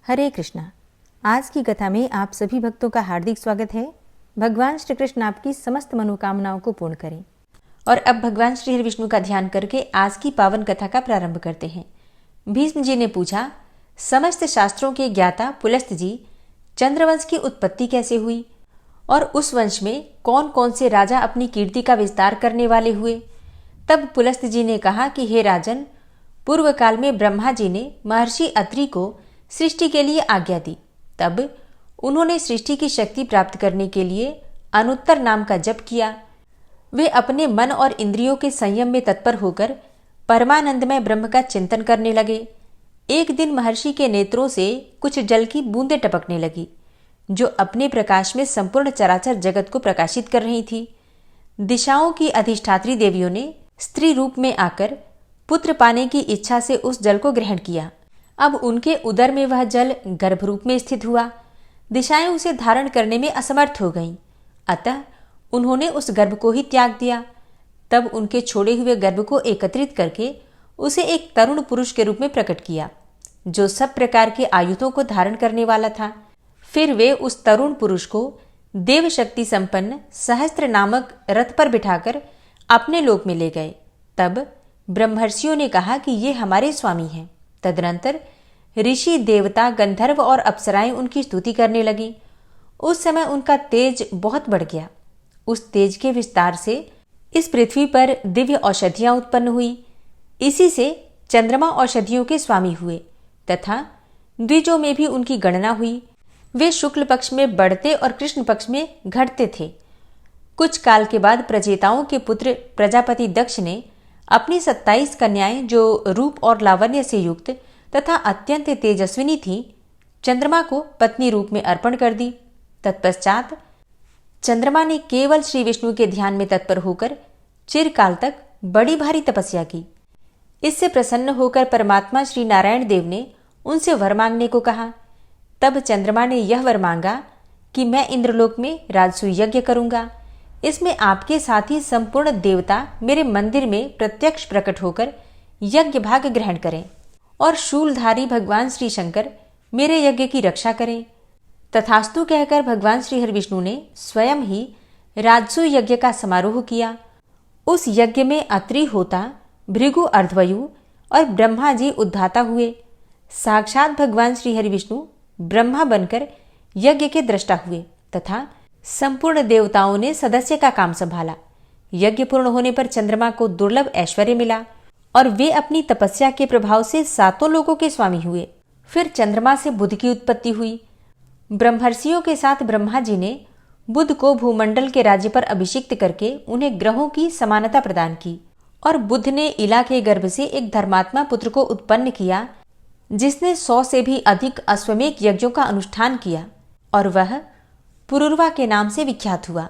हरे कृष्णा। आज की कथा में आप सभी भक्तों का हार्दिक स्वागत है। भगवान श्री कृष्ण आपकी समस्त मनोकामनाओं को पूर्ण करें। और अब भगवान श्री हरि विष्णु का ध्यान करके आज की पावन कथा का प्रारंभ करते हैं। भीष्म जी ने पूछा, समस्त शास्त्रों के ज्ञाता पुलस्त जी, चंद्रवंश की उत्पत्ति कैसे हुई और उस वंश में कौन कौन से राजा अपनी कीर्ति का विस्तार करने वाले हुए? तब पुलस्त जी ने कहा कि हे राजन, पूर्व काल में ब्रह्मा जी ने महर्षि अत्रि को सृष्टि के लिए आज्ञा दी। तब उन्होंने सृष्टि की शक्ति प्राप्त करने के लिए अनुत्तर नाम का जप किया। वे अपने मन और इंद्रियों के संयम में तत्पर होकर परमानंदमय ब्रह्म का चिंतन करने लगे। एक दिन महर्षि के नेत्रों से कुछ जल की बूंदें टपकने लगी, जो अपने प्रकाश में संपूर्ण चराचर जगत को प्रकाशित कर रही थी। दिशाओं की अधिष्ठात्री देवियों ने स्त्री रूप में आकर पुत्र पाने की इच्छा से उस जल को ग्रहण किया। अब उनके उदर में वह जल गर्भ रूप में स्थित हुआ। दिशाएं उसे धारण करने में असमर्थ हो गईं, अतः उन्होंने उस गर्भ को ही त्याग दिया। तब उनके छोड़े हुए गर्भ को एकत्रित करके उसे एक तरुण पुरुष के रूप में प्रकट किया, जो सब प्रकार के आयुधों को धारण करने वाला था। फिर वे उस तरुण पुरुष को देव शक्ति संपन्न सहस्त्र नामक रथ पर बिठाकर अपने लोक में ले गए। तब ब्रह्मर्षियों ने कहा कि ये हमारे स्वामी हैं। तदनंतर ऋषि, देवता, गंधर्व और अप्सराएं उनकी स्तुति करने लगी। उस समय उनका तेज बहुत बढ़ गया। उस तेज के विस्तार से इस पृथ्वी पर दिव्य औषधियां उत्पन्न हुई। इसी से चंद्रमा औषधियों के स्वामी हुए तथा द्विजों में भी उनकी गणना हुई। वे शुक्ल पक्ष में बढ़ते और कृष्ण पक्ष में घटते थे। कुछ काल के बाद प्रजेताओं के पुत्र प्रजापति दक्ष ने अपनी 27 कन्याएं, जो रूप और लावण्य से युक्त तथा अत्यंत तेजस्विनी थीं, चंद्रमा को पत्नी रूप में अर्पण कर दी। तत्पश्चात चंद्रमा ने केवल श्री विष्णु के ध्यान में तत्पर होकर चिरकाल तक बड़ी भारी तपस्या की। इससे प्रसन्न होकर परमात्मा श्री नारायण देव ने उनसे वर मांगने को कहा। तब चंद्रमा ने यह वर मांगा कि मैं इंद्रलोक में राजसूय यज्ञ करूंगा। इसमें आपके साथ ही संपूर्ण देवता मेरे मंदिर में प्रत्यक्ष प्रकट होकर यज्ञ भाग ग्रहण करें और शूलधारी भगवान श्री शंकर मेरे यज्ञ की रक्षा करें। तथास्तु कहकर भगवान श्री हरि विष्णु ने स्वयं ही राजसूय यज्ञ का समारोह किया। उस यज्ञ में अत्रि होता, भृगु अर्धवयु और ब्रह्मा जी उद्धाता हुए। साक्षात भगवान श्री हरि विष्णु ब्रह्मा बनकर यज्ञ के दृष्टा हुए तथा संपूर्ण देवताओं ने सदस्य का काम संभाला। यज्ञ पूर्ण होने पर चंद्रमा को दुर्लभ ऐश्वर्य मिला और वे अपनी तपस्या के प्रभाव से 7 लोकों के स्वामी हुए। फिर चंद्रमा से बुध की उत्पत्ति हुई। ब्रह्मर्षियों के साथ ब्रह्मा जी ने बुध को भूमंडल के राज्य पर अभिषिक्त करके उन्हें ग्रहों की समानता प्रदान की और बुध ने इला के गर्भ से एक धर्मात्मा पुत्र को उत्पन्न किया, जिसने 100 से भी अधिक अश्वमेध यज्ञों का अनुष्ठान किया और वह पुरुरवा के नाम से विख्यात हुआ।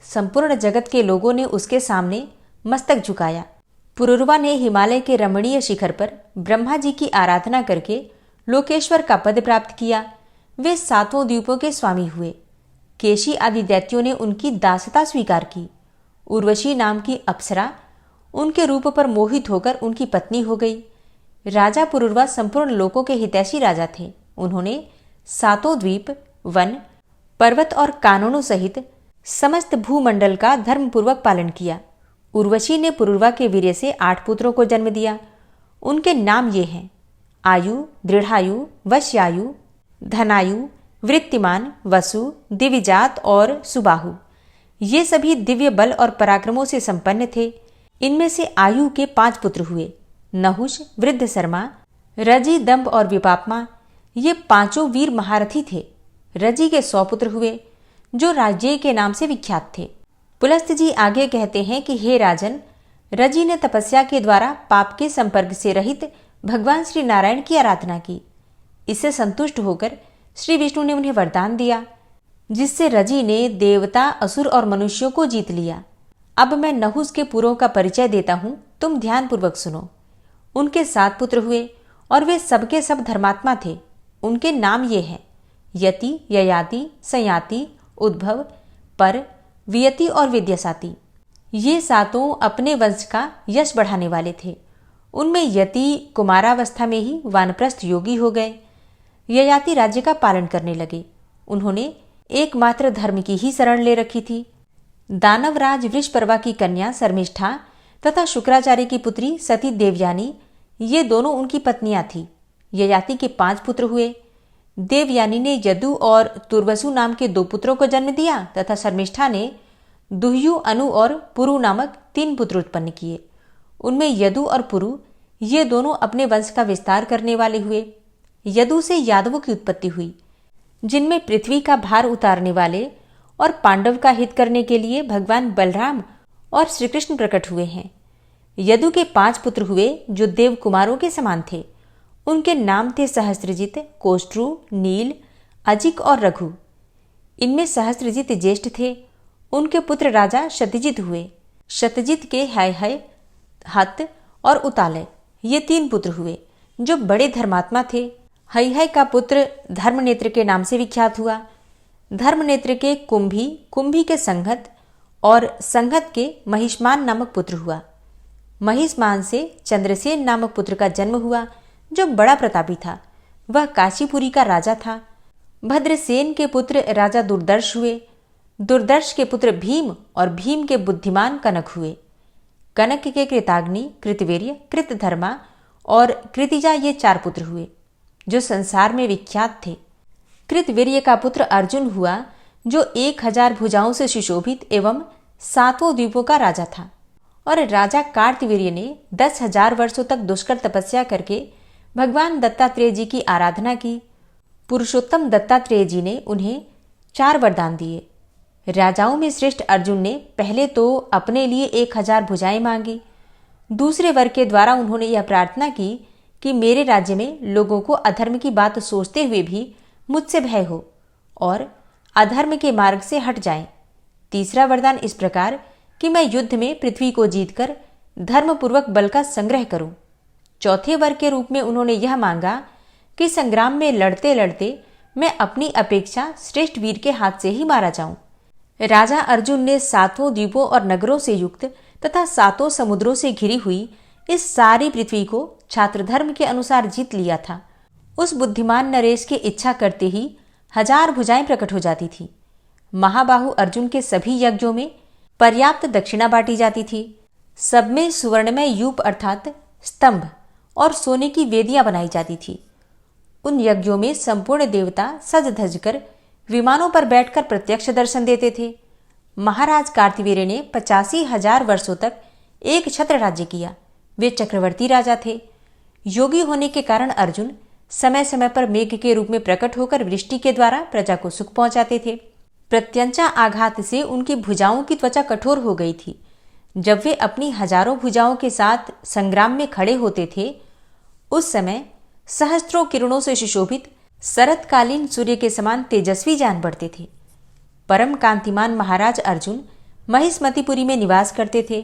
संपूर्ण जगत के लोगों ने उसके सामने मस्तक झुकाया। पुरुरवा ने हिमालय के रमणीय शिखर पर ब्रह्मा जी की आराधना करके लोकेश्वर का पद प्राप्त किया। वे 7 द्वीपों के स्वामी हुए। केशी आदि दैत्यों ने उनकी दासता स्वीकार की। उर्वशी नाम की अप्सरा उनके रूप पर मोहित होकर उनकी पत्नी हो गई। राजा पुरुरवा संपूर्ण लोकों के हितैषी राजा थे। उन्होंने 7 द्वीप, वन, पर्वत और कानूनों सहित समस्त भूमंडल का धर्मपूर्वक पालन किया। उर्वशी ने पुरुरवा के वीर्य से 8 पुत्रों को जन्म दिया। उनके नाम ये हैं: आयु, दृढ़ायु, वश्यायु, धनायु, वृत्तिमान, वसु, दिविजात और सुबाहु। ये सभी दिव्य बल और पराक्रमों से संपन्न थे। इनमें से आयु के 5 पुत्र हुए: नहुष, वृद्धशर्मा, रजि, दंभ और विपापमा। ये 5 वीर महारथी थे। रजि के 100 पुत्र हुए, जो राज्य के नाम से विख्यात थे। पुलस्त जी आगे कहते हैं कि हे राजन, रजि ने तपस्या के द्वारा पाप के संपर्क से रहित भगवान श्री नारायण की आराधना की। इससे संतुष्ट होकर श्री विष्णु ने उन्हें वरदान दिया, जिससे रजि ने देवता, असुर और मनुष्यों को जीत लिया। अब मैं नहुष के पुरों का परिचय देता हूं, तुम ध्यानपूर्वक सुनो। उनके 7 पुत्र हुए और वे सबके सब धर्मात्मा थे। उनके नाम ये हैं: यति, ययाति, संयाति, उद्भव, पर, वियति और विद्यासाती। ये 7 अपने वंश का यश बढ़ाने वाले थे। उनमें यति कुमारावस्था में ही वानप्रस्थ योगी हो गए। ययाति राज्य का पालन करने लगे। उन्होंने एकमात्र धर्म की ही शरण ले रखी थी। दानवराज वृषपर्वा की कन्या शर्मिष्ठा तथा शुक्राचार्य की पुत्री सती देवयानी, ये दोनों उनकी पत्नियां थीं। ययाति के 5 पुत्र हुए। देवयानी ने यदु और तुर्वसु नाम के 2 पुत्रों को जन्म दिया तथा शर्मिष्ठा ने दुह्यु, अनु और पुरु नामक 3 पुत्र उत्पन्न किए। उनमें यदु और पुरु ये दोनों अपने वंश का विस्तार करने वाले हुए। यदु से यादवों की उत्पत्ति हुई, जिनमें पृथ्वी का भार उतारने वाले और पांडव का हित करने के लिए भगवान बलराम और श्री कृष्ण प्रकट हुए हैं। यदु के 5 पुत्र हुए जो देव कुमारों के समान थे। उनके नाम थे सहस्त्रजित, कोष्ठ्रु, नील, अजिक और रघु। इनमें सहस्त्रजित ज्येष्ठ थे। उनके पुत्र राजा शतजित हुए। शतजित के हय, हत और उतालय ये 3 पुत्र हुए जो बड़े धर्मात्मा थे। हय का पुत्र धर्मनेत्र के नाम से विख्यात हुआ। धर्मनेत्र के कुंभी के संघत और संघत के महिष्मान नामक पुत्र हुआ। महिष्मान से चंद्रसेन नामक पुत्र का जन्म हुआ जो बड़ा प्रतापी था। वह काशीपुरी का राजा था। भद्रसेन के पुत्र राजा दुर्दर्श हुए। दुर्दर्श के पुत्र भीम और भीम के बुद्धिमान कनक हुए। कनक के कृताग्नि, कृतवीर्य, कृतधर्मा और कृतिजा ये 4 पुत्र हुए जो संसार में विख्यात थे। कृतवीर्य का पुत्र अर्जुन हुआ जो 1000 भुजाओं से सुशोभित एवं 7 द्वीपों का राजा था। और राजा कार्तवीर्य ने 10,000 वर्षों तक दुष्कर तपस्या करके भगवान दत्तात्रेय जी की आराधना की। पुरुषोत्तम दत्तात्रेय जी ने उन्हें 4 वरदान दिए। राजाओं में श्रेष्ठ अर्जुन ने पहले तो अपने लिए 1000 भुजाएं मांगी। दूसरे वर के द्वारा उन्होंने यह प्रार्थना की कि मेरे राज्य में लोगों को अधर्म की बात सोचते हुए भी मुझसे भय हो और अधर्म के मार्ग से हट जाएं। तीसरा वरदान इस प्रकार कि मैं युद्ध में पृथ्वी को जीतकर धर्मपूर्वक बल का संग्रह करूं। चौथे वर के रूप में उन्होंने यह मांगा कि संग्राम में लड़ते लड़ते मैं अपनी अपेक्षा श्रेष्ठ वीर के हाथ से ही मारा जाऊं। राजा अर्जुन ने 7 द्वीपों और नगरों से युक्त तथा 7 समुद्रों से घिरी हुई इस सारी पृथ्वी को छात्र धर्म के अनुसार जीत लिया था। उस बुद्धिमान नरेश की इच्छा करते ही 1000 भुजाएं प्रकट हो जाती थी। महाबाहु अर्जुन के सभी यज्ञों में पर्याप्त दक्षिणा बांटी जाती थी। सब में सुवर्णमय यूप अर्थात स्तंभ और सोने की वेदियां बनाई जाती थी। उन यज्ञों में संपूर्ण देवता सज धज कर विमानों पर बैठकर प्रत्यक्ष दर्शन देते थे। महाराज कार्तवीर्य ने 85,000 वर्षों तक एक छत्र राज्य किया। वे चक्रवर्ती राजा थे। योगी होने के कारण अर्जुन समय समय पर मेघ के रूप में प्रकट होकर वृष्टि के द्वारा प्रजा को सुख पहुंचाते थे। प्रत्यंचा आघात से उनकी भुजाओं की त्वचा कठोर हो गई थी। जब वे अपनी हजारों भुजाओं के साथ संग्राम में खड़े होते थे, उस समय सहस्त्रों किरणों से सुशोभित शरतकालीन सूर्य के समान तेजस्वी जान पड़ते थे। परम कांतिमान महाराज अर्जुन महिष्मतिपुरी में निवास करते थे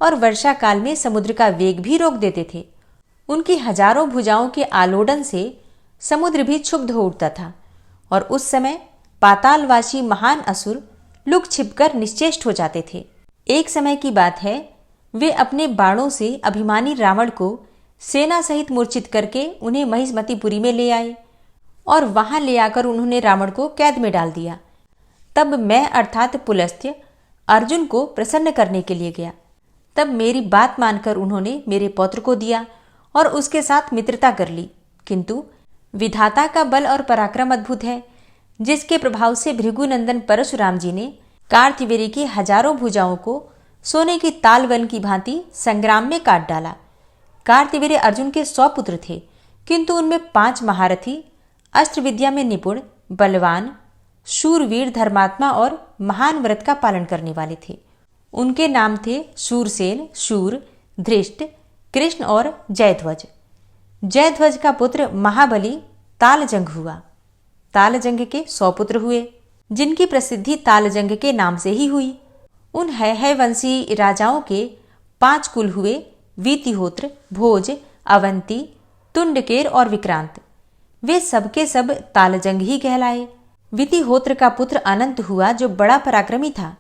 और वर्षा काल में समुद्र का वेग भी रोक देते थे। उनकी हजारों भुजाओं के आलोडन से समुद्र भी क्षुब्ध हो उठता था और उस समय पातालवासी महान असुर लुक छिपकर निश्चेष्ट हो जाते थे। एक समय की बात है, वे अपने बाणों से अभिमानी रावण को सेना सहित मूर्छित करके उन्हें महिष्मतिपुरी में ले आए और वहां ले आकर उन्होंने रावण को कैद में डाल दिया। तब मैं अर्थात पुलस्त्य अर्जुन को प्रसन्न करने के लिए गया। तब मेरी बात मानकर उन्होंने मेरे पौत्र को दिया और उसके साथ मित्रता कर ली। किंतु विधाता का बल और पराक्रम अद्भुत है, जिसके प्रभाव से भृगुनंदन परशुराम जी ने कार्तवीर्य की हजारों भुजाओं को सोने की तालवन की भांति संग्राम में काट डाला। कार्तवीर्य अर्जुन के 100 पुत्र थे, किंतु उनमें 5 महारथी, अस्त्र विद्या में निपुण, बलवान, शूरवीर, धर्मात्मा और महान व्रत का पालन करने वाले थे। उनके नाम थे शूरसेन, शूर, धृष्ट, कृष्ण और जयध्वज। जयध्वज का पुत्र महाबली तालजंग हुआ। तालजंग के 100 पुत्र हुए, जिनकी प्रसिद्धि तालजंग के नाम से ही हुई। उन है वंशी राजाओं के 5 कुल हुए, वीतिहोत्र, भोज, अवंती, तुंडकेर और विक्रांत। वे सबके सब तालजंग ही कहलाए। वीतिहोत्र का पुत्र अनंत हुआ जो बड़ा पराक्रमी था।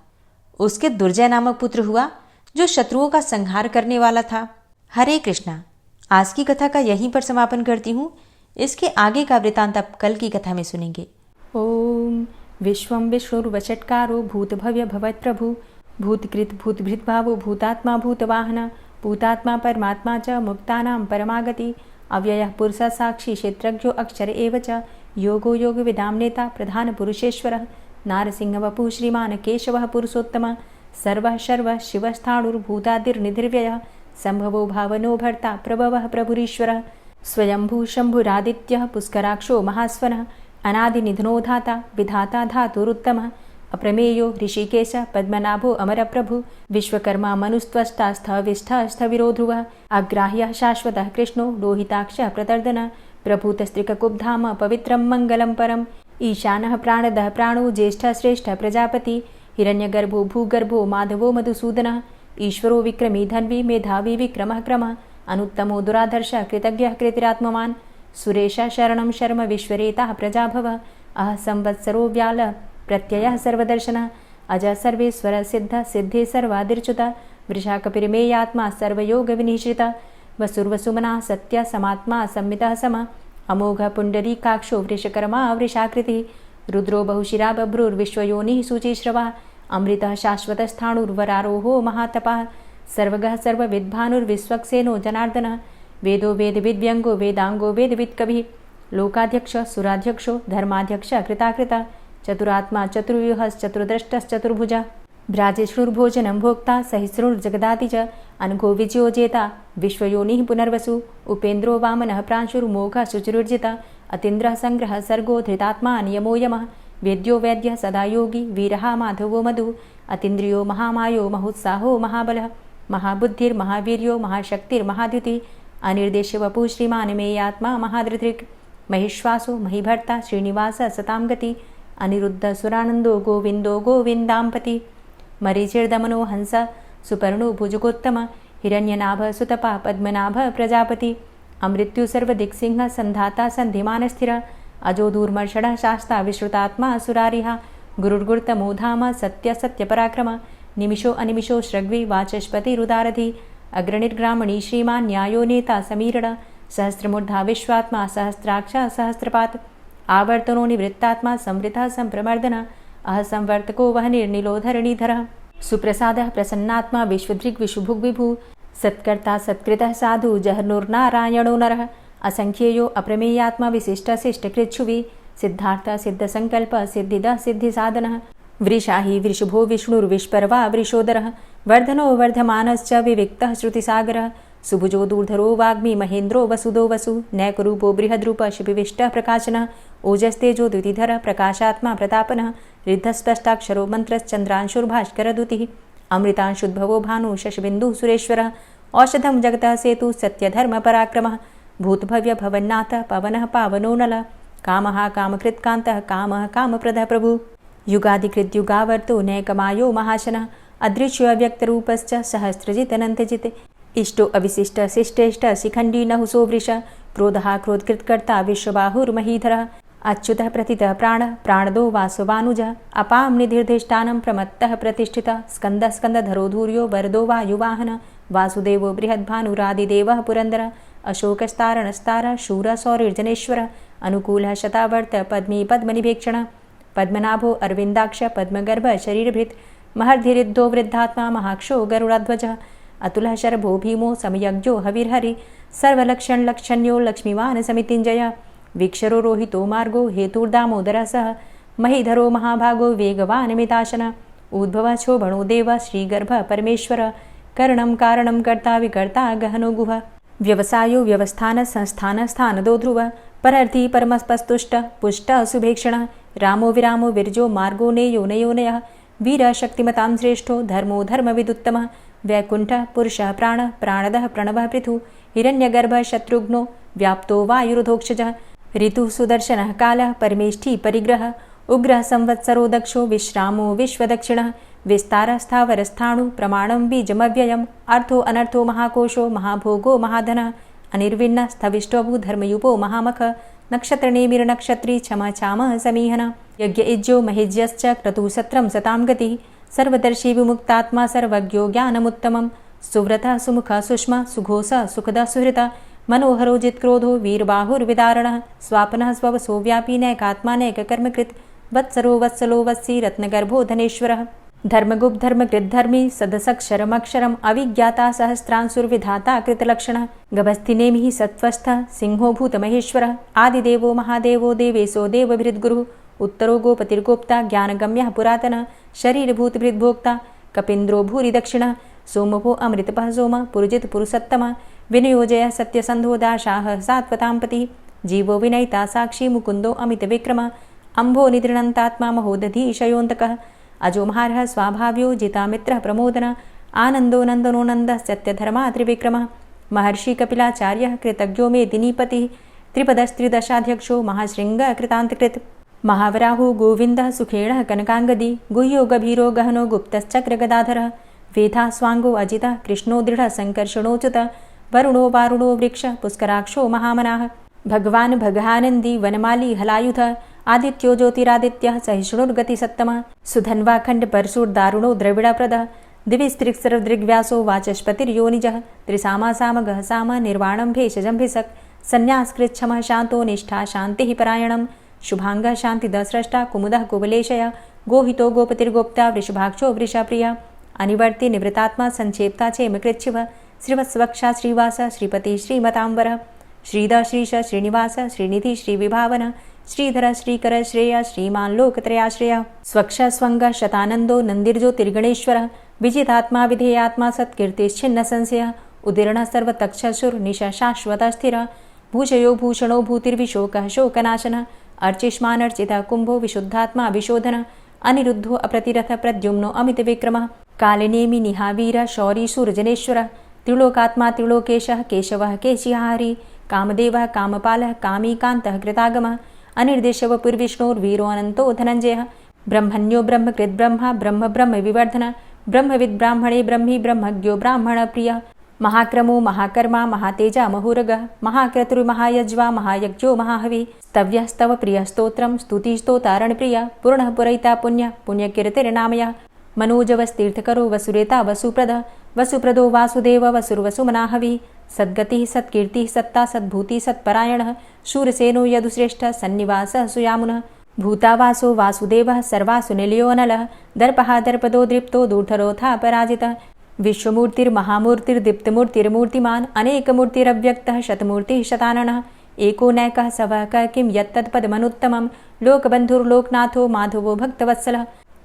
उसके दुर्जय नामक पुत्र हुआ जो शत्रुओं का संहार करने वाला था। हरे कृष्णा। आज की कथा का यहीं पर समापन करती हूँ। इसके आगे का वृतांत आप कल की कथा में सुनेंगे। ओम विश्वं विष्णुर्वषट्कारो भूतभव्य भवत्प्रभु भूतकृत भूतभृद्भावो भूतात्मा भूतवाहन भूतात्मा परमात्मा च मुक्तानां परमागति अव्ययः पुरुषः साक्षी क्षेत्रज्ञो अक्षर एव च योगो योगविदां नेता प्रधानपुरुषेश्वरः नारसिंहवपुः श्रीमान् केशवः पुरुषोत्तमः सर्वः शर्वः शिवस्थाणुर्भूतादिर्निधिर्व्ययः सम्भवो भावनो भर्ता प्रभवः प्रभुरीश्वरः स्वयंभू शम्भुरादित्यः पुष्कराक्षो महास्वनः अनादिनिधनो धाता विधाता धातुरुत्तमः अप्रमेयो ऋषिकेश पद्मनाभो अमरप्रभु विश्वकर्मा मनुस्त्वष्टा स्थविष्ठः स्थविरो ध्रुवः अग्राह्यः शाश्वतः कृष्णो लोहिताक्षः प्रतर्दनः प्रभूतस्त्रिककुब्धाम पवित्रं मङ्गलं परम् ईशानः प्राणदः प्राणो ज्येष्ठः श्रेष्ठः प्रजापति हिरण्यगर्भो भूगर्भो माधवो मधुसूदनः ईश्वरो विक्रमी धन्वी मेधावी विक्रमः क्रमः अनुत्तमो दुराधर्षः कृतज्ञः कृतिरात्मवान् सुरेशः शरणं शर्म विश्वरेताः प्रजाभवः अह संवत्सरो व्यालः प्रत्ययः सर्वदर्शनः अजः सर्वेश्वरः सिद्धः सिद्धे सर्वादिर्च्युतः वृषाकपिर्मेयात्मा सर्वयोगविनिश्रितः वसुर्वसुमनः सत्यः समात्मा संमितः समः अमोघः पुण्डरीकाक्षो वृषकर्मा वृषाकृतिः रुद्रो बहुशिरा बभ्रुर्विश्वयोनिः शुचिश्रवः अमृतः शाश्वतस्थाणुर्वरारोहो महातपः सर्वगः सर्वविद्भानुर्विश्वक्सेनो जनार्दनः वेदो वेदविद्व्यङ्गो वेदाङ्गो वेदवित्कविः लोकाध्यक्षः सुराध्यक्षो धर्माध्यक्षः कृताकृतः चतुरात्मा चतुर्व्यूहश्चतुर्द्रष्टश्चतुर्भुजः भ्राजिष्णुर्भोजनं भोक्ता सहिष्णुर्जगदाति च अनघो विजयोजेता विश्वयोनिः पुनर्वसु उपेन्द्रो वामनः प्रांशुर्मोघः शुचिरुर्जितः अतीन्द्रः सङ्ग्रहः सर्गो धृतात्मा नियमो यमः वेद्यो वैद्यः सदा योगी वीरः माधवो मधु अतीन्द्रियो महामायो महोत्साहो महाबलः महाबुद्धिर्महावीर्यो महाशक्तिर्महाद्युतिः अनिर्देश्य वपुः श्रीमान् मेयात्मा महाधृतिर् महिश्वासो महीभर्ता श्रीनिवासः सतां गति अनिरुद्ध सुरानन्दो गोविन्दो गोविन्दाम्पति मरीचिर्दमनो हंस सुपर्णो भुजगोत्तम हिरण्यनाभ सुतपा पद्मनाभ प्रजापति अमृत्यु सर्वदिक्सिंह संधाता सन्धिमानस्थिर अजो दूर्मर्षणः शास्ता विश्रुतात्मा सुरारिः गुरुर्गुर्तमो धाम सत्य सत्यपराक्रम निमिषो अनिमिषो श्रग्वी वाचस्पतिरुदारधि अग्रणिर्ग्रामणी श्रीमान् न्यायो नेता समीरण सहस्रमूर्धा विश्वात्मा सहस्राक्षा सहस्रपात् आवर्तनो निवृत्तात्मा संवृतः संप्रमर्दन अह संवर्तको वह निर्निलोधरणीधरः सुप्रसादः प्रसन्नात्मा विश्वदृग् विशुभुग्विभु सत्कर्ता सत्कृतः साधु जहर्नुर्नारायणो नरः असंख्येयो अप्रमेयात्मा विशिष्टशिष्टकृच्छुवि सिद्धार्थ सिद्धसङ्कल्प सिद्धिदः सिद्धिसाधनः वृषाहि वृषभो विष्णुर्विष्पर्वा वृषोदरः वर्धनो वर्धमानश्च विविक्तः श्रुतिसागरः सुभुजो दूर्धरो वाग्मी महेन्द्रो वसुदो वसु नैकरूपो बृहद्रूप शिपिविष्टः प्रकाशनः ओजस्तेजो द्युतिधर प्रकाशात्मा प्रतापनः रिद्धस्पष्टाक्षरो मन्त्रश्चन्द्रांशुर्भास्करदुतिः अमृतांशुद्भवो भानु शशबिन्दुः सुरेश्वरः औषधं जगतः सेतु सत्यधर्मपराक्रमः भूतभव्य भवन्नाथ पवनः पावनो नलः कामः कामकृत्कान्तः कामः कामप्रदः प्रभु युगादिकृद्युगावर्तो नैकमायो महाशनः अदृश्यो अव्यक्तरूपश्च सहस्रजितनन्तजित् इष्टो अविशिष्ट शिष्टेष्ट शिखण्डी नहुसो वृष क्रोधः क्रोधकृत्कर्ता विश्वबाहुर्महीधरः अच्युतः प्रतितः प्राणः प्राणदो वासवानुजः अपां निधिर्धिष्ठानं प्रमत्तः प्रतिष्ठितः स्कन्दः स्कन्दधरो धूर्यो वरदो वायुवाहनः वासुदेवो बृहद्भानुरादिदेवः पुरन्दरः अशोकस्तारणस्तारः शूरः सौरिर्जनेश्वरः अनुकूलः शतावर्त पद्मी पद्मनिभेक्षणः पद्मनाभो अरविन्दाक्ष पद्मगर्भ शरीरभृत् महर्धिरिद्धो वृद्धात्मा महाक्षो गरुडाध्वजः अतुलः शरभो भीमो समयज्ञो हविर्हरि सर्वलक्षणलक्षण्यो लक्ष्मीवान् समितिञ्जयः वीक्षरो रोहितो मार्गो हेतुर्दामोदरः सह महीधरो महाभागो वेगवान् मिताशनः उद्भवः क्षोभणो देवः श्रीगर्भः परमेश्वरः करणं कारणं कर्ता विकर्ता गहनो गुहः व्यवसायो व्यवस्थान संस्थान स्थानदो ध्रुवः परर्थी परमस्पस्तुष्टः पुष्टः सुभेक्षणः रामो विरामो विरजो मार्गो नेयो नयोनयः वीरः शक्तिमतां श्रेष्ठो धर्मो धर्मविदुत्तमः वैकुण्ठः पुरुषः प्राणः प्राणदः प्रणवः पृथु हिरण्यगर्भः शत्रुघ्नो व्याप्तो वायुरुधोक्षजः ऋतुः सुदर्शनः कालः परमेष्ठी परिग्रहः उग्रः संवत्सरो दक्षो विश्रामो विश्वदक्षिणः विस्तारस्थावरस्थाणु प्रमाणं बीजमव्ययम् अर्थो अनर्थो महाकोशो महाभोगो महाधनः अनिर्विण्णः स्थविष्टोभू धर्मयुपो महामख नक्षत्रनेमिर्नक्षत्री क्षमा क्षामः समीहनः यज्ञ इज्यो महेज्यश्च क्रतुसत्रं सतां गतिः सर्वदर्शी विमुक्तात्मा सर्वज्ञो ज्ञानमुत्तमं सुव्रतः सुमुखः सुष्मा सुघोषः सुखदः सुहृतः मनोहरो जित्क्रोधो वीरबाहुर्विदारणः स्वापनः स्ववसो व्यापी नैकात्मानैककर्मकृत् वत्सरो वत्सलो वत्सी रत्नगर्भो धनेश्वरः धर्मगुप्त धर्मकृद्धर्मी सदसक्षरमक्षरम् अविज्ञाता सहस्रांसुर्विधाता कृतलक्षणः गभस्तिनेमिः सत्त्वस्थः सिंहो भूतमहेश्वरः आदिदेवो महादेवो देवेशो देवभृद्गुरुः उत्तरो गोपतिर्गोप्ता ज्ञानगम्यः पुरातनः शरीरभूतभृद्भोक्ता कपीन्द्रो भूरि दक्षिणः सोमभो अमृतपः सोमः पुरुजित पुरुषोत्तमः विनयोजयः सत्यसन्धो दाशाः सात्वतां पतिः जीवो विनयिता साक्षी मुकुन्दो अमितविक्रमः अम्भो निद्रणन्तात्मा महोदधीशयोऽन्तकः अजोमहारः स्वाभाव्यो जितामित्रः प्रमोदन आनन्दो नन्दनो नन्दः सत्यधर्मा त्रिविक्रमः महर्षि कपिलाचार्यः कृतज्ञो मेदिनीपतिः त्रिपदस्त्रिदशाध्यक्षो महाशृङ्गः कृतान्तकृत् महावराहो गोविन्दः सुखेणः कनकाङ्गदी गुह्यो गभीरो गहनो गुप्तश्चक्रगदाधरः वेधा स्वाङ्गो अजितः कृष्णो दृढः सङ्कर्षणोच्युतः वरुणो वारुणो वृक्षः पुष्कराक्षो महामनाः भगवान् भगानन्दी वनमाली हलायुधः आदित्यो ज्योतिरादित्यः सहिष्णुर्गतिसत्तमः सुधन्वाखण्ड परशुर्दारुणो द्रविडप्रदः दिविस्त्रिक्सर्वदृग्व्यासो वाचस्पतिर्योनिजः त्रिसामासामगः साम निर्वाणं भेषजम्भिषक् सन्न्यासकृच्छमः शान्तो निष्ठा शान्तिः परायणं शुभाङ्गः शान्तिदस्रष्टा कुमुदः कुवलेशय गोहितो गोपतिर्गोप्ता वृषभाक्षो वृषप्रियः अनिवर्ति निवृतात्मा संक्षेप्ता चेमकृच्छिवः श्रीवत्सवक्षा श्रीवास श्रीपति श्रीमताम्बरः श्रीधर श्रीश श्रीनिवास श्रीनिधि श्रीविभावन श्रीधर श्रीकर श्रेय श्रीमान लोकत्रयाश्रय स्वक्ष स्वंग शतानंदो नंदिर्ज्योतिर्गणेश्वर विजितात्मा विधेयात्मा सत्कीर्तिश्छिन्न संशय उदीर्ण सर्वतक्षसुर निश शाश्वत स्थिर भूषयो भूषणो भूतिर्विशोकः शोकनाशन अर्चिष्मानर्चित कुंभो विशुद्धात्मा विशोधन अनिरुद्धो अप्रतिरथ प्रद्युम्नो अमित विक्रमः कालिनेमि निहावीर शौरी सूर्जनेश्वर त्रिलोकात्मा त्रिलोकेशः केशवः केशिहारी कामदेवः कामपालः कामीकान्तः कृतागमः अनिर्देशवपुर्विष्णोर्वीरो अनन्तो धनञ्जयः ब्रह्मण्यो ब्रह्मकृद्ब्रह्मा ब्रह्म ब्रह्म विवर्धन ब्रह्मविद् ब्राह्मणे ब्रह्मी ब्रह्मज्ञो ब्राह्मणप्रियः महाक्रमो महाकर्मा महातेजा महोरगः महाक्रतुर्महायज्वा महायज्ञो महाहवि स्तव्यस्तव प्रियस्तोत्रं स्तुतिस्तोतारणप्रियः पूर्णः पुरैता पुण्यः पुण्यकीर्तिर्नामयः मनोजवस्तीर्थकरो वसुरेता वसुप्रदः वसुप्रदो वासुदेव वसुर्वसुमनाहवि सद्गतिः सत्कीर्तिः सत्ता सद्भूतिः सत्परायणः शूरसेनो यदुश्रेष्ठः सन्निवासः सुयामुनः भूतावासो वासुदेवः सर्वासु निलयोऽनलः दर्पः दर्पदो दृप्तो दूर्धरोऽथा पराजितः विश्वमूर्तिर्महामूर्तिर्दीप्तमूर्तिर्मूर्तिमान् अनेकमूर्तिरव्यक्तः शतमूर्तिः शताननः एको नैकः सवः किं यत्तत्पदमनुत्तमं लोकबन्धुर्लोकनाथो माधवो भक्तवत्सलः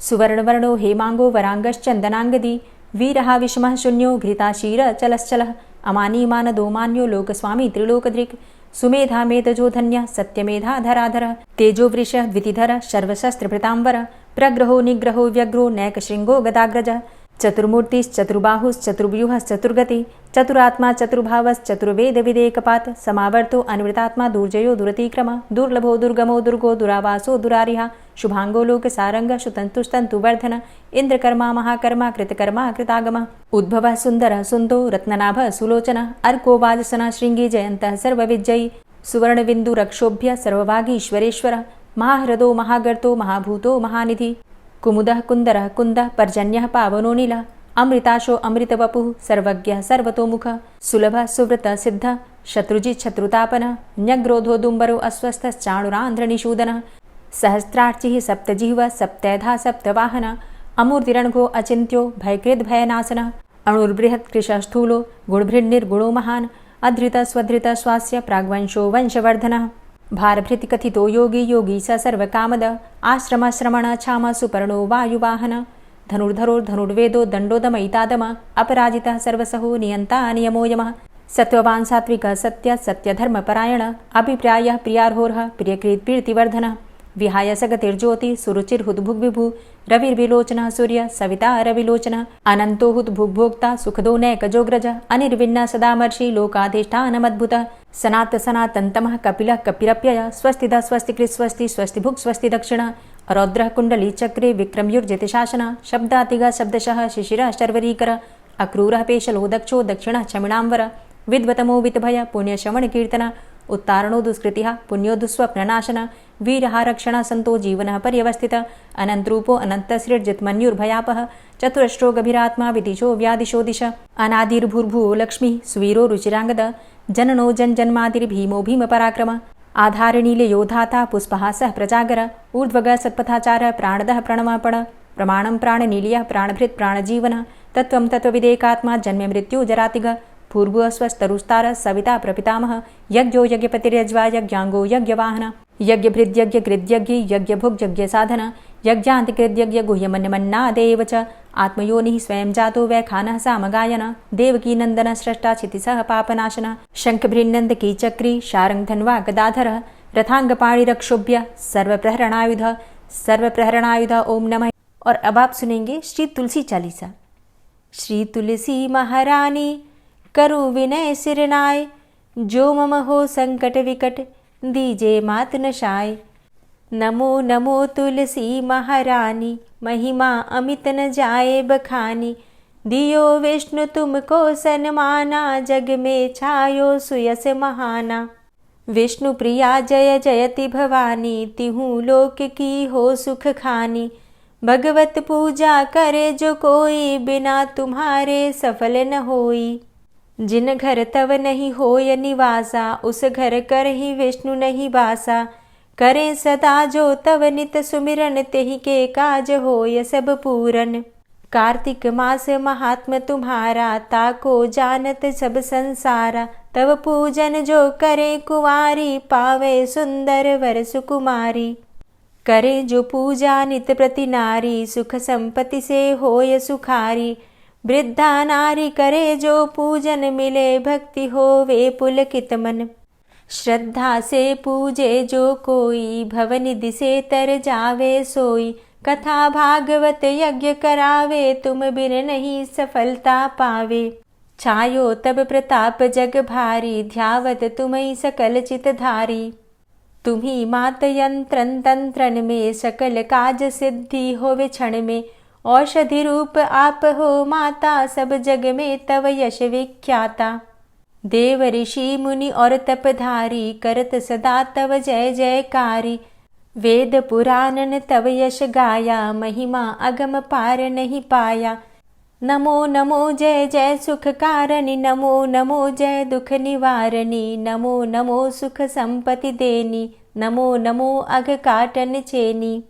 सुवर्णवर्णो हेमांगो वरांगश्चन्दनांगदी वीरः विषमः शून्यो घृताशीरचलश्चलः अमानीमानदो मान्यो लोकस्वामी त्रिलोकदृक् सुमेधा मेधजो धन्यः सत्यमेधाधराधरः तेजो वृषः द्वितिधरः सर्वशस्त्रभृताम्बर प्रग्रहो निग्रहो व्यग्रो नैकशृङ्गो गदाग्रजः चतुर्मूर्तिश्चतुर्बाहुश्चतुर्व्यूहश्चतुर्गति चतुरात्मा चतुर्भावश्चतुर्वेदविदेकपात् समावर्तो अनिवृतात्मा दुर्जयो दुरतिक्रम दुर्लभो दुर्गमो दुर्गो दुरावासो दुरारिहा शुभांगो लोकसारंग शुतन्तुस्तन्तुवर्धन इंद्रकर्मा महाकर्मा कृतकर्मा कृतागमः उद्भवः सुन्दरः सुन्दो रत्ननाभः सुलोचनः अर्को वाजसनः शृङ्गी जयन्तः सर्वविजयी सुवर्णबिन्दुरक्षोभ्य सर्वभागीश्वरेश्वरः महाह्रदो महागर्तो महाभूतो महानिधि कुमुदः कुन्दरः कुन्दः पर्जन्यः पावनो नीलः अमृताशो अमृतवपुः सर्वज्ञः सर्वतोमुखः सुलभः सुव्रतः सिद्धः शत्रुजित् शत्रुतापनः न्यग्रोधो दुम्बरो अस्वस्थश्चाणुरान्ध्रनिषूदनः सहस्रार्चिः सप्तजिह्वः सप्तैधा सप्तवाहनः अमूर्तिरणघो अचिन्त्यो भयकृद्भयनाशनः अणुर्बृहत् कृशस्थूलो गुणभृन्निर्गुणो महान् अधृतः स्वधृतः स्वास्य प्राग्वंशो वंशवर्धनः भारभृति कथितो योगी योगी स सर्वकामद आश्रम श्रमण छाम सुपर्णो वायुवाहन धनुर्धरोर्धनुर्वेदो दण्डोदमयितादम अपराजितः सर्वसहो नियन्ता नियमो यमः सत्त्ववान् सात्विकः सत्य सत्यधर्मपरायण अभिप्रायः प्रियार्होर्ह प्रियकृत्प्रीतिवर्धनः विहाय सगतिर्ज्योति सुरुचिर्हुद्भुग्विभु रविर्विलोचनः सूर्य सविता रविलोचनः अनन्तो हुद्भुग्भोक्ता सुखदो नैकजोग्रज अनिर्विण्ण सदामर्षि लोकाधिष्ठानमद्भुतः सनात सनातन्तमः कपिलः कपिरप्यय स्वस्तिदा स्वस्तिकृत् स्वस्ति स्वस्तिभुक् स्वस्ति दक्षिण रौद्रः कुण्डली चक्रे विक्रमयुर्जितशासन शब्दातिग शब्दशः शिशिरः शर्वरीकर अक्रूरः पेशलो दक्षो दक्षिणः क्षमिणाम्बर विद्वतमो वितभय पुण्यश्रवणकीर्तन उत्तारणो दुष्कृतिः पुण्यो दुःस्वप्ननाशनः वीरः रक्षणः सन्तो जीवनः पर्यवस्थितः अनन्तरूपो अनन्तसृर्जितमन्युर्भयापः चतुरश्रो गभीरात्मा विदिशो व्यादिशो दिश अनादिर्भूर्भुवो लक्ष्मीः सुवीरो रुचिराङ्गद जननो जन्मादिर्भीमो भीमपराक्रम आधारनीलयोधाता पुष्पहासः प्रजागर ऊर्ध्वग सत्पथाचार प्राणदः प्रणमापण प्रमाणं प्राणनीलयः प्राणभृत् प्राणजीवनः तत्त्वं तत्त्वविदेकात्मा जन्म मृत्यु जरातिग भूर्भुवस्वस्तरुस्तार सविता प्रपितामह यज्ञो यज्ञपतिर्यज्वा यज्ञाङ्गो यज्ञवाहन यज्ञभृद्यज्ञकृद्यज्ञ यज्ञभुग्यज्ञसाधन यज्ञान्तिकृद्यज्ञ गुह्यमन्यमन्नादेव च आत्मयोनिः स्वयं जातो वैखानः सामगायन देवकी नन्दन स्रष्टा क्षितिसः पापनाशन शङ्खभृन्नन्दकीचक्री शारङ्गधन्वा गदाधरः रथाङ्गपाणिरक्षोभ्य सर्वप्रहरणायुध ओम नमः। और अब आप सुनेंगे श्री तुलसी चालीसा। श्री तुलसी महारानी करु विनय सिरनाय, जो मम हो संकट विकट दीजे मात नशाय। नमो नमो तुलसी महारानी, महिमा अमित न जाए बखानी। दियो विष्णु तुमको सन्माना, जग में छायो सुयस महाना। विष्णु प्रिया जय जयति भवानी, तिहु लोक की हो सुख खानी। भगवत पूजा करे जो कोई, बिना तुम्हारे सफल न होई। जिन घर तव नहीं होय निवासा, उस घर कर ही विष्णु नहीं बासा। करें सदा जो तव नित सुमिरन, तेहि के काज होय सब पूरन। कार्तिक मास महात्म तुम्हारा, ताको जानत सब संसारा। तव पूजन जो करे कुंवारी, पावे सुंदर वर सुकुमारी। करे जो पूजा नित प्रति नारी, सुख संपत्ति से होय सुखारी। वृद्धा नारी करे जो पूजन, मिले भक्ति होवे पुलकित मन। श्रद्धा से पूजे जो कोई, भवनिधि से तर जावे सोई। कथा भागवत यज्ञ करावे, तुम बिन नहीं सफलता पावे। छायो तब प्रताप जग भारी, ध्यावत तुम्हि सकल चित धारी। तुम्ही मात यंत्रन तंत्रन में, सकल काज सिद्धि होवे क्षण में। औषधि रूप आप हो माता, सब जग में तव यश विख्याता। देव ऋषि मुनि और तपधारी, करत सदा तव जय जयकारी। वेद पुराणन तव यश गाया, महिमा अगम पार नहीं पाया। नमो नमो जय जय सुख कारणि, नमो नमो जय दुख निवारणी। नमो नमो सुख संपत्ति देनी, नमो नमो अघ काटन चेनी।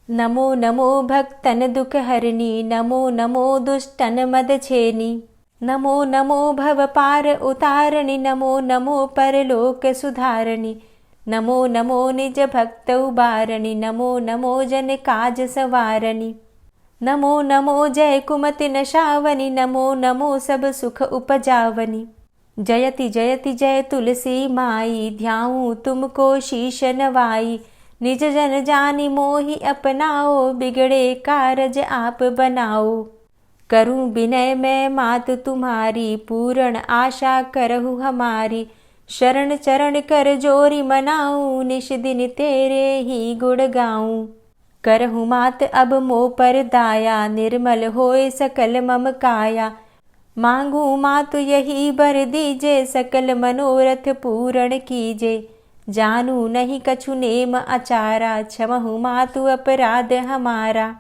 नमो नमो भक्तन दुख हरणी, नमो नमो दुष्टन मद छेनी। नमो नमो भव पार उतारणी, नमो नमो परलोक सुधारणी। नमो नमो निज भक्त उबारणी, नमो नमो जन काज सवारणी। नमो नमो जय कुमति नशावनी, नमो नमो सब सुख उपजावनी। जयति जयति जय तुलसी माई, ध्याऊं तुमको शीश नवाई। निज जन जानी मोहि अपनाओ, बिगड़े कारज आप बनाओ। करूं विनय मैं मात तुम्हारी, पूर्ण आशा करहु हमारी। शरण चरण कर जोरी मनाऊं, निश दिन तेरे ही गुण गाऊं। करहु मात अब मो पर दाया, निर्मल होए सकल मम काया। मांगू मातु यही बर दीजे, सकल मनोरथ पूर्ण कीजे। जानू नहीं कछु नेम आचारा, क्षमहु मातु अपराध हमारा।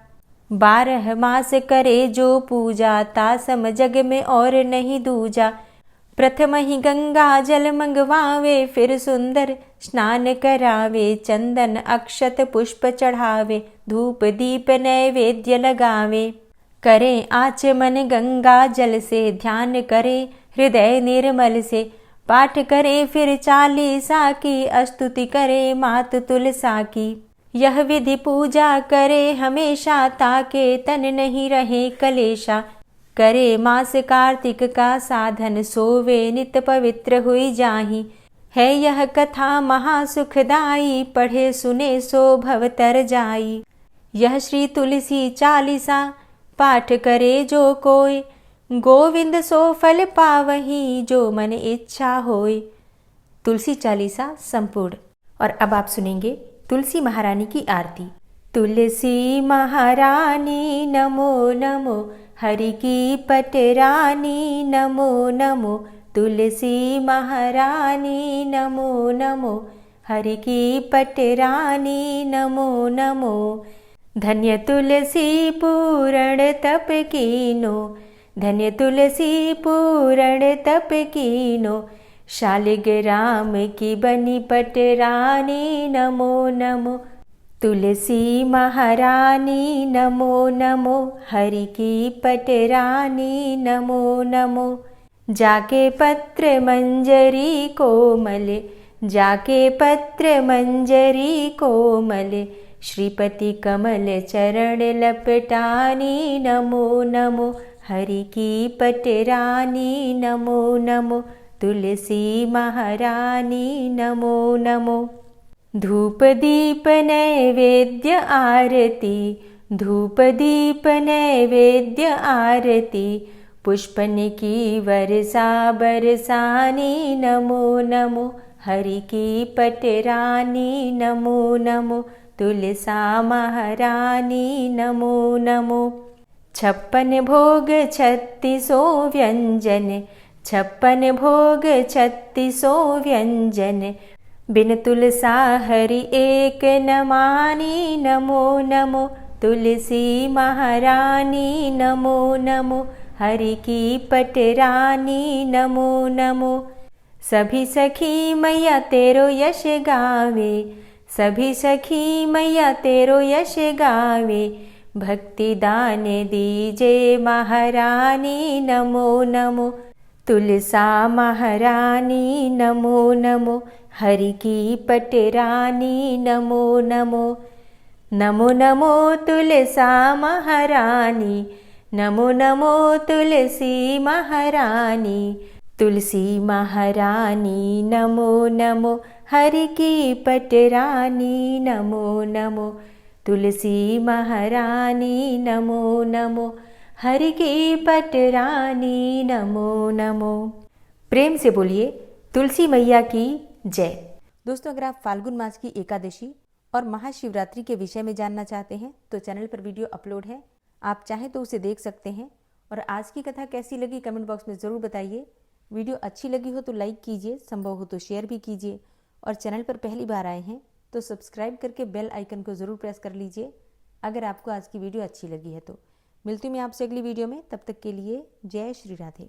12 मास करे जो पूजा, तासम जग में और नहीं दूजा। प्रथम ही गंगा जल मंगवावे, फिर सुंदर स्नान करावे। चंदन अक्षत पुष्प चढ़ावे, धूप दीप नैवेद्य लगावे। करे आचमन गंगा जल से, ध्यान करे हृदय निर्मल से। पाठ करे फिर चालीसा की, स्तुति करे मात तुलसा की। यह विधि पूजा करे हमेशा, ताके तन नहीं रहे कलेशा। करे मास कार्तिक का साधन, सोवे नित पवित्र हुई जाहि। है यह कथा महासुखदाई, पढ़े सुने सो भव तर जाई। यह श्री तुलसी चालीसा, पाठ करे जो कोय। गोविंद सो फल पावही, जो मन इच्छा होय। तुलसी चालीसा संपूर्ण। और अब आप सुनेंगे तुलसी महारानी की आरती। तुलसी महारानी नमो नमो, हरि की पटरानी नमो नमो। तुलसी महारानी नमो नमो, हरि की पटरानी नमो नमो। धन्य तुलसी पूरण तप कीनो, धन्य तुलसी पूरण तप कीनो, शालिग्राम की बनी पटरानी नमो नमो। तुलसी महारानी नमो नमो, हरि की पटरानी नमो नमो। जाके पत्र मंजरी कोमल, जाके पत्र मंजरी कोमल, श्रीपति कमल चरण लपटानी नमो नमो, हरि की पटरानी नमो नमो। तुलसी महारानी नमो नमो। धूप दीप नैवेद्य आरती, धूप दीप नैवेद्य आरती, पुष्पन की वर्षा बरसानी नमो नमो, हरि की पटरानी नमो नमो। तुलसा महारानी नमो नमो। 56 भोग 36 व्यंजन, 56 भोग 36 व्यंजन, बिन तुलसा हरि एक न मानी नमो नमो। तुलसी महारानी नमो नमो, हरि की पटरानी नमो नमो। सभी सखी मैया तेरो यश गावे, सभी सखी मैया तेरो यश गावे, भक्ति दान दीजे महारानी नमो नमो। तुलसा महारानी नमो नमो, हरि की पटरानी नमो नमो। नमो नमो तुलसा महारानी, नमो नमो तुलसी महारानी। तुलसी महारानी नमो नमो, हरि की पटरानी नमो नमो। तुलसी महारानी नमो नमो, हरि की पटरानी नमो नमो। प्रेम से बोलिए तुलसी मैया की जय। दोस्तों, अगर आप फाल्गुन मास की एकादशी और महाशिवरात्रि के विषय में जानना चाहते हैं तो चैनल पर वीडियो अपलोड है, आप चाहें तो उसे देख सकते हैं। और आज की कथा कैसी लगी कमेंट बॉक्स में ज़रूर बताइए। वीडियो अच्छी लगी हो तो लाइक कीजिए, संभव हो तो शेयर भी कीजिए, और चैनल पर पहली बार आए हैं तो सब्सक्राइब करके बेल आइकन को ज़रूर प्रेस कर लीजिए अगर आपको आज की वीडियो अच्छी लगी है तो। मिलती हूँ मैं आपसे अगली वीडियो में, तब तक के लिए जय श्री राधे।